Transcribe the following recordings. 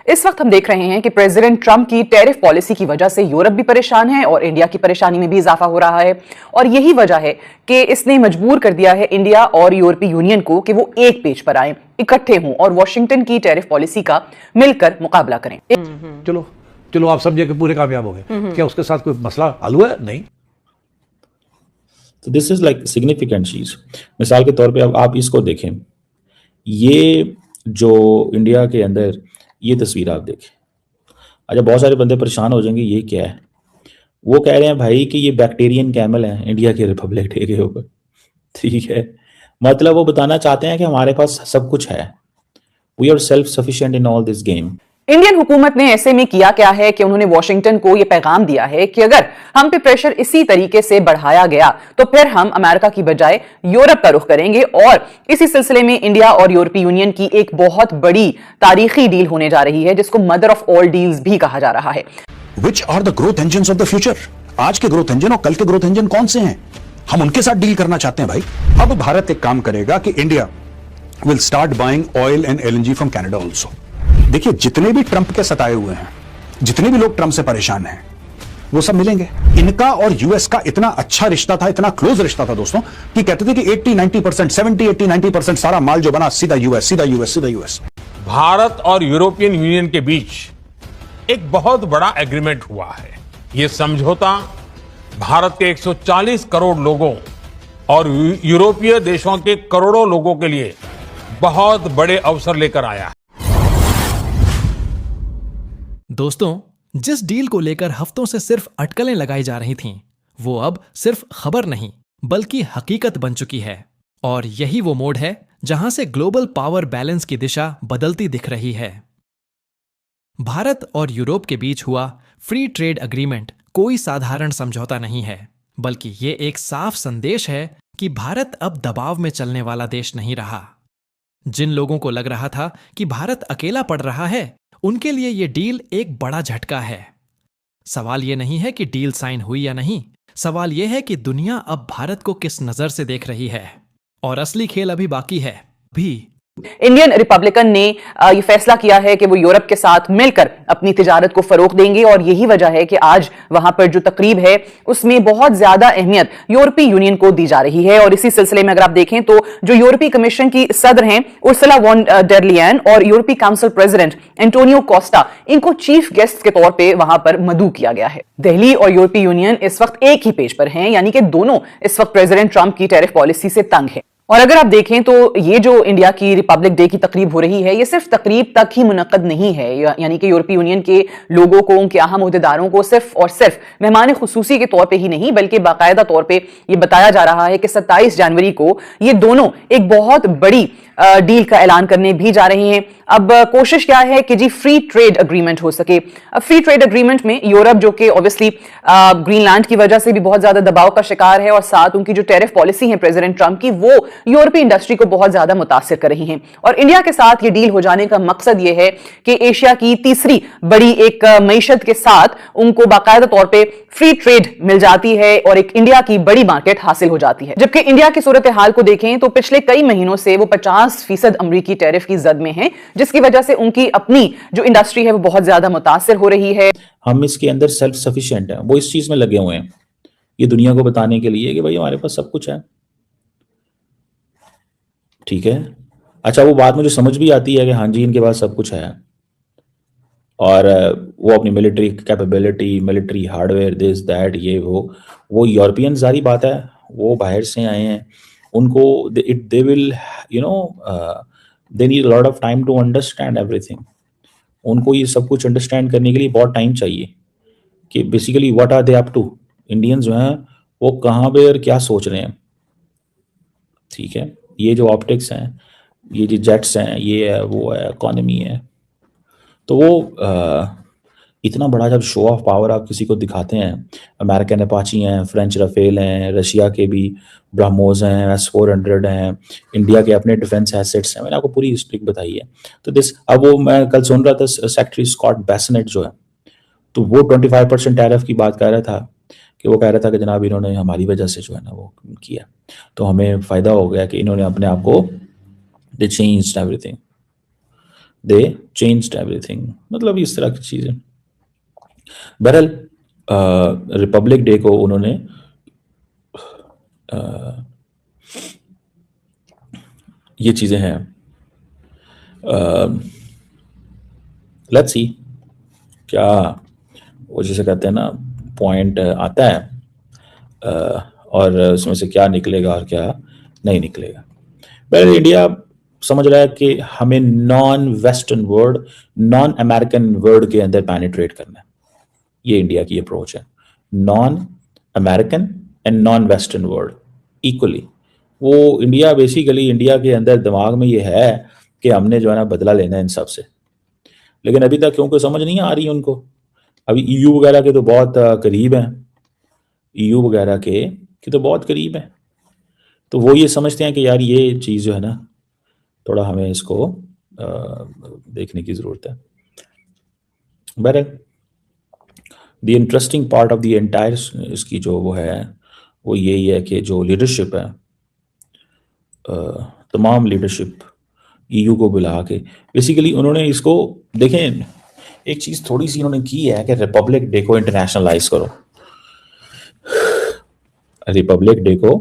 इस वक्त हम देख रहे हैं कि प्रेसिडेंट ट्रंप की टैरिफ पॉलिसी की वजह से यूरोप भी परेशान है और इंडिया की परेशानी में भी इजाफा हो रहा है। और यही वजह है कि इसने मजबूर कर दिया है इंडिया और यूरोपीय यूनियन को कि वो एक पेज पर आए, इकट्ठे हों और वॉशिंगटन की टैरिफ पॉलिसी का मिलकर मुकाबला करें। चलो चलो आप सब जगह पूरे कामयाब हो गए, क्या उसके साथ कोई मसला हल हुआ है? नहीं। तो दिस इज लाइक सिग्निफिकेंट चीज। मिसाल के तौर पे अब आप इसको देखें, ये जो इंडिया के अंदर ये तस्वीर आप देखें। अच्छा, बहुत सारे बंदे परेशान हो जाएंगे, ये क्या है? वो कह रहे हैं भाई कि ये बैक्टीरियन कैमल है इंडिया के रिपब्लिक डे के ऊपर। ठीक है, मतलब वो बताना चाहते हैं कि हमारे पास सब कुछ है, we are self sufficient in all this game. Indian हुकूमत ने ऐसे में किया क्या है कि उन्होंने वॉशिंगटन को यह पैगाम दिया है कि अगर हम पे प्रेशर इसी तरीके से बढ़ाया गया तो फिर हम अमेरिका की बजाय यूरोप का रुख करेंगे। और इसी सिलसिले में इंडिया और यूरोपीय यूनियन की एक बहुत बड़ी तारीखी डील होने जा रही है, जिसको मदर ऑफ ऑल डील्स भी कहा जा रहा है। Which are the growth engines of the future? आज के ग्रोथ इंजन और कल के ग्रोथ इंजन कौन से हैं? हम उनके साथ डील करना चाहते हैं भाई। अब भारत एक काम करेगा कि India will start buying oil and LNG from Canada also. देखिए, जितने भी ट्रंप के सताए हुए हैं, जितने भी लोग ट्रंप से परेशान हैं, वो सब मिलेंगे। इनका और यूएस का इतना अच्छा रिश्ता था, इतना क्लोज रिश्ता था दोस्तों, कि कहते थे कि 80-90%, 70-80-90% सारा माल जो बना सीधा यूएस, सीधा यूएस, सीधा यूएस। भारत और यूरोपियन यूनियन के बीच एक बहुत बड़ा एग्रीमेंट हुआ है। यह समझौता भारत के 140 करोड़ लोगों और यूरोपीय देशों के करोड़ों लोगों के लिए बहुत बड़े अवसर लेकर आया है। दोस्तों, जिस डील को लेकर हफ्तों से सिर्फ अटकलें लगाई जा रही थीं, वो अब सिर्फ खबर नहीं बल्कि हकीकत बन चुकी है। और यही वो मोड़ है जहां से ग्लोबल पावर बैलेंस की दिशा बदलती दिख रही है। भारत और यूरोप के बीच हुआ फ्री ट्रेड एग्रीमेंट कोई साधारण समझौता नहीं है, बल्कि ये एक साफ संदेश है कि भारत अब दबाव में चलने वाला देश नहीं रहा। जिन लोगों को लग रहा था कि भारत अकेला पड़ रहा है, उनके लिए यह डील एक बड़ा झटका है। सवाल यह नहीं है कि डील साइन हुई या नहीं, सवाल यह है कि दुनिया अब भारत को किस नजर से देख रही है। और असली खेल अभी बाकी है। इंडियन रिपब्लिकन ने यह फैसला किया है कि वो यूरोप के साथ मिलकर अपनी तिजारत को फरोग देंगे और यही वजह है कि आज वहां पर जो तकरीब है उसमें बहुत ज्यादा अहमियत यूरोपीय यूनियन को दी जा रही है। और इसी सिलसिले में अगर आप देखें तो जो यूरोपीय कमीशन की सदर हैं उर्सुला वॉन डर लियन और यूरोपीय काउंसिल प्रेसिडेंट एंटोनियो कोस्टा, इनको चीफ गेस्ट के तौर पर वहां पर मदऊ किया गया है। दिल्ली और यूरोपीय यूनियन इस वक्त एक ही पेज पर हैं, यानी कि दोनों इस वक्त प्रेसिडेंट ट्रंप की टैरिफ पॉलिसी से तंग है। और अगर आप देखें तो ये जो इंडिया की रिपब्लिक डे की तकरीब हो रही है, ये सिर्फ तकरीब तक ही मुनक्कद नहीं है, यानी कि यूरोपीय यूनियन के लोगों को, उनके अहम ओहदेदारों को सिर्फ और सिर्फ मेहमान खुसूसी के तौर पे ही नहीं बल्कि बाकायदा तौर पे ये बताया जा रहा है कि 27 जनवरी को ये दोनों एक बहुत बड़ी डील का ऐलान करने भी जा रहे हैं। अब कोशिश क्या है कि जी फ्री ट्रेड एग्रीमेंट हो सके। अब फ्री ट्रेड एग्रीमेंट में यूरोप, जो कि ऑब्वियसली ग्रीनलैंड की वजह से भी बहुत ज्यादा दबाव का शिकार है, और साथ उनकी जो टैरिफ पॉलिसी है प्रेसिडेंट ट्रंप की, वो यूरोपीय इंडस्ट्री को बहुत ज्यादा मुतासिर कर रही हैं। और इंडिया के साथ ये डील हो जाने का मकसद ये है कि एशिया की तीसरी बड़ी एक मईशत के साथ उनको बाकायदा तौर पर फ्री ट्रेड मिल जाती है और एक इंडिया की बड़ी मार्केट हासिल हो जाती है। जबकि इंडिया की सूरत हाल को देखें तो पिछले कई महीनों से वो 50% अमरीकी टैरिफ की जद में है, जिसकी वजह से उनकी अपनी जो इंडस्ट्री है वो बहुत ज्यादा मुतासिर हो रही है। हम इसके अंदर सेल्फ सफिशिएंट हैं, वो इस चीज में लगे हुए हैं, ये दुनिया को बताने के लिए कि भाई हमारे पास सब कुछ है। ठीक है, अच्छा, वो बात मुझे समझ भी आती है कि हाँ जी इनके पास सब कुछ है, और वो अपनी military capability, military hardware, this that, ये वो यूरोपियन, सारी बात है, वो बाहर से आए हैं, उनको they will they need lot of time to understand everything. उनको ये सब कुछ अंडरस्टैंड करने के लिए बहुत टाइम चाहिए कि basically what are they up to. Indians जो हैं वो कहाँ पे और क्या सोच रहे हैं। ठीक है, ये जो ऑप्टिक्स हैं, ये जो जेट्स हैं, ये है, वो है, इकोनॉमी है, तो वो इतना बड़ा जब शो ऑफ पावर आप किसी को दिखाते हैं, अमेरिकन अपाची हैं, फ्रेंच राफेल हैं, रशिया के भी ब्रह्मोस हैं, S-400 हैं, इंडिया के अपने डिफेंस एसेट्स हैं, मैंने आपको पूरी हिस्ट्री बताई है। तो अब वो मैं कल सुन रहा था, सेक्रेटरी स्कॉट बेसनेट जो है, तो वो 25% टैरिफ की बात कर रहा था कि वो कह रहा था कि जनाब इन्होंने हमारी वजह से जो है ना वो किया, तो हमें फ़ायदा हो गया कि इन्होंने अपने आप को they changed everything. They changed everything, मतलब इस तरह की चीज़ें। बहरहाल रिपब्लिक डे को उन्होंने ये चीज़ें हैं, लेट्स सी क्या वो जिसे कहते हैं ना पॉइंट आता है और उसमें से क्या निकलेगा और क्या नहीं निकलेगा। पहले इंडिया समझ रहा है कि हमें non western world, non American world के अंदर पेनिट्रेट करना है। ये इंडिया की अप्रोच है, non American and non western world equally. वो इंडिया बेसिकली, इंडिया के अंदर दिमाग में ये है कि हमने जो है ना बदला लेना है इन सब से, लेकिन अभी तक क्योंकि समझ नहीं आ रही उनको। अभी ईयू वगैरह के तो बहुत करीब हैं, ईयू वगैरह के तो बहुत करीब हैं, तो वो ये समझते हैं कि यार ये चीज़ जो है ना थोड़ा हमें इसको देखने की ज़रूरत है। बहरहाल the interesting part of the entire इसकी जो वो है वो यही है कि जो लीडरशिप है, तमाम लीडरशिप ईयू को बुला के बेसिकली उन्होंने इसको, देखें एक चीज़ थोड़ी सी उन्होंने की है कि रिपब्लिक डे को इंटरनेशनलाइज करो, रिपब्लिक डे को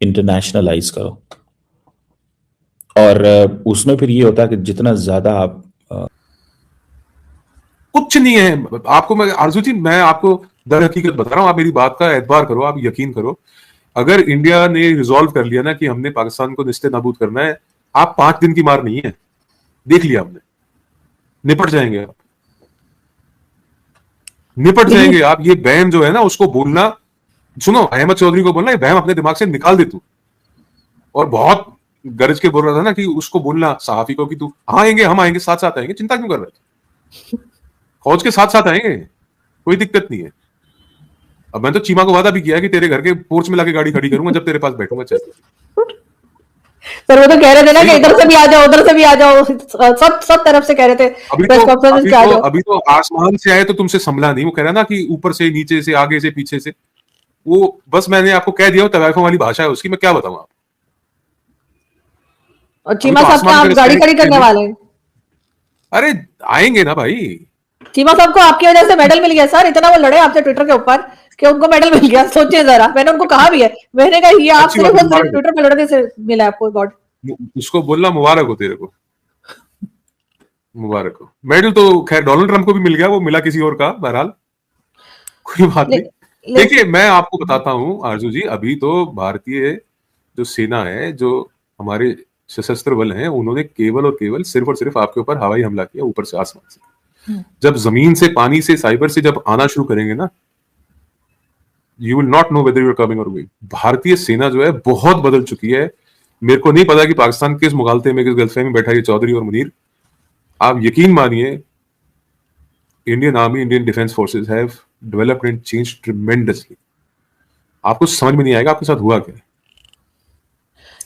इंटरनेशनलाइज करो, और उसमें फिर ये होता है कि जितना ज़्यादा आप कुछ नहीं है। आपको मैं आरजू जी, मैं आपको दर हकीकत बता रहा हूं, आप मेरी बात का एतबार करो, आप यकीन करो। अगर इंडिया ने रिजॉल्व कर लिया ना कि हमने पाकिस्तान को निस्ते नाबूद करना है, आप 5 दिन की मार नहीं है, देख लिया आपने, निपट जाएंगे आप, निपट जाएंगे आप। ये बहम जो है ना उसको बोलना, सुनो अहमद चौधरी को बोलना, ये बहम अपने दिमाग से निकाल दे तू। और बहुत गरज के बोल रहा था ना कि उसको बोलना सहाफी को कि तू आएंगे, हम आएंगे, साथ साथ आएंगे, चिंता क्यों कर रहे थे, फौज के साथ साथ आएंगे, कोई दिक्कत नहीं है। अब मैं तो चीमा को वादा भी किया कि तेरे घर के पोर्च में लाके गाड़ी खड़ी करूंगा जब तेरे पास बैठूंगा। चल सर वो तो कह रहे थे ना कि इधर से भी आ जाओ, उधर से भी आ जाओ, सब तरफ से कह रहे थे प्रेस कॉन्फ्रेंस में आ जाओ। अभी तो आसमान से आए तो तुमसे संभला नहीं, वो कह रहा ना कि ऊपर से, नीचे से, आगे से, पीछे से, वो बस मैंने आपको कह दिया, तवायफों वाली भाषा है उसकी, मैं क्या बताऊं आप। और चीमा साहब क्या आप गाड़ी खड़ी करने वाले हैं? अरे आएंगे ना भाई। चीमा साहब को आपकी वजह से मेडल मिल गया सर, इतना वो लड़े आपसे ट्विटर के ऊपर कि उनको मेडल मिल गया। सोचिए जरा, मैंने उनको कहा भी है, मैंने कहा ये आप सिर्फ ट्विटर पे लड़ने से मिला आपको अवार्ड। उसको बोलना मुबारक हो तेरे को, मुबारक हो। मेडल तो खैर डोनाल्ड ट्रंप को भी मिल गया, वो मिला किसी और का, बहरहाल कोई बात नहीं। देखिए मैं आपको बताता हूं आरजू जी, अभी तो भारतीय जो सेना है, जो हमारे सशस्त्र बल हैं, उन्होंने केवल और केवल सिर्फ और सिर्फ आपके ऊपर हवाई हमला किया, ऊपर से, आसमान से। जब जमीन से, पानी से, साइबर से जब आना शुरू करेंगे ना, you will not know whether you are coming और गोइंग। भारतीय सेना जो है बहुत बदल चुकी है। मेरे को नहीं पता कि पाकिस्तान किस मुगालते में, किस गलतफहमी में बैठा है चौधरी और मुनीर। आप यकीन मानिए, Indian army, Indian defence forces have developed and changed tremendously. आपको समझ में नहीं आएगा आपके साथ हुआ क्या।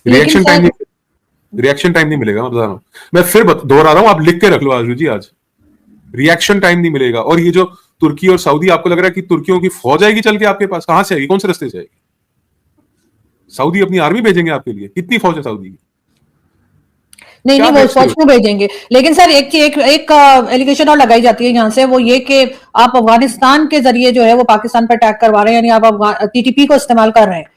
रिएक्शन टाइम नहीं मिलेगा, मैं बता रहा हूं। मैं फिर दोहरा रहा हूं, आप लिख के रख लो आजू जी, आज रिएक्शन टाइम नहीं मिलेगा। और ये जो तुर्की और सऊदी, आपको लग रहा है कि तुर्कियों की फौज आएगी चल के आपके पास, कहां से आएगी, कौन से रास्ते से आएगी? सऊदी अपनी आर्मी भेजेंगे आपके लिए। कितनी फौज है सऊदी की? नहीं वो फौज क्यों भेजेंगे? लेकिन सर एक एलिगेशन और लगाई जाती है यहाँ से, वो ये कि आप अफगानिस्तान के जरिए जो है वो पाकिस्तान पर अटैक करवा रहे हैं, यानी आप टीटीपी को इस्तेमाल कर रहे हैं।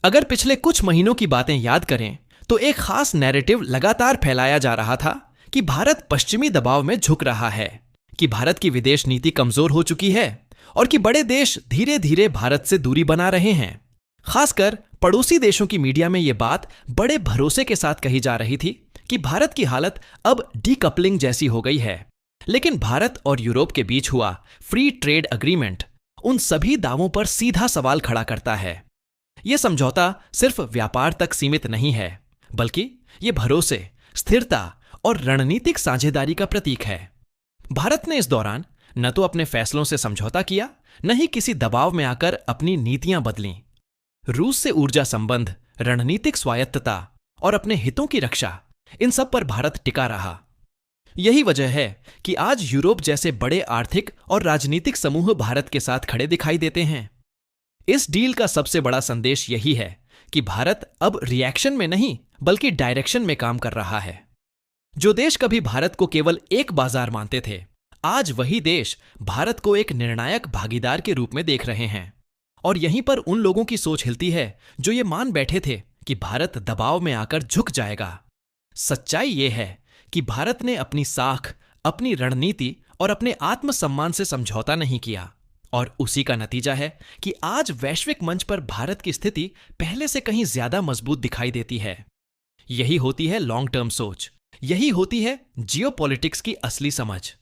अगर पिछले कुछ महीनों की बातें याद करें तो एक खास नैरेटिव लगातार फैलाया जा रहा था कि भारत पश्चिमी दबाव में झुक रहा है, कि भारत की विदेश नीति कमजोर हो चुकी है और कि बड़े देश धीरे धीरे भारत से दूरी बना रहे हैं। खासकर पड़ोसी देशों की मीडिया में यह बात बड़े भरोसे के साथ कही जा रही थी कि भारत की हालत अब डीकपलिंग जैसी हो गई है। लेकिन भारत और यूरोप के बीच हुआ फ्री ट्रेड अग्रीमेंट उन सभी दावों पर सीधा सवाल खड़ा करता है। यह समझौता सिर्फ व्यापार तक सीमित नहीं है, बल्कि यह भरोसे, स्थिरता और रणनीतिक साझेदारी का प्रतीक है। भारत ने इस दौरान न तो अपने फैसलों से समझौता किया, न ही किसी दबाव में आकर अपनी नीतियां बदलीं। रूस से ऊर्जा संबंध, रणनीतिक स्वायत्तता और अपने हितों की रक्षा, इन सब पर भारत टिका रहा। यही वजह है कि आज यूरोप जैसे बड़े आर्थिक और राजनीतिक समूह भारत के साथ खड़े दिखाई देते हैं। इस डील का सबसे बड़ा संदेश यही है कि भारत अब रिएक्शन में नहीं बल्कि डायरेक्शन में काम कर रहा है। जो देश कभी भारत को केवल एक बाजार मानते थे, आज वही देश भारत को एक निर्णायक भागीदार के रूप में देख रहे हैं। और यहीं पर उन लोगों की सोच हिलती है जो ये मान बैठे थे कि भारत दबाव में आकर झुक जाएगा। सच्चाई ये है कि भारत ने अपनी साख, अपनी रणनीति और अपने आत्मसम्मान से समझौता नहीं किया, और उसी का नतीजा है कि आज वैश्विक मंच पर भारत की स्थिति पहले से कहीं ज्यादा मजबूत दिखाई देती है। यही होती है लॉन्ग टर्म सोच, यही होती है जियोपॉलिटिक्स की असली समझ।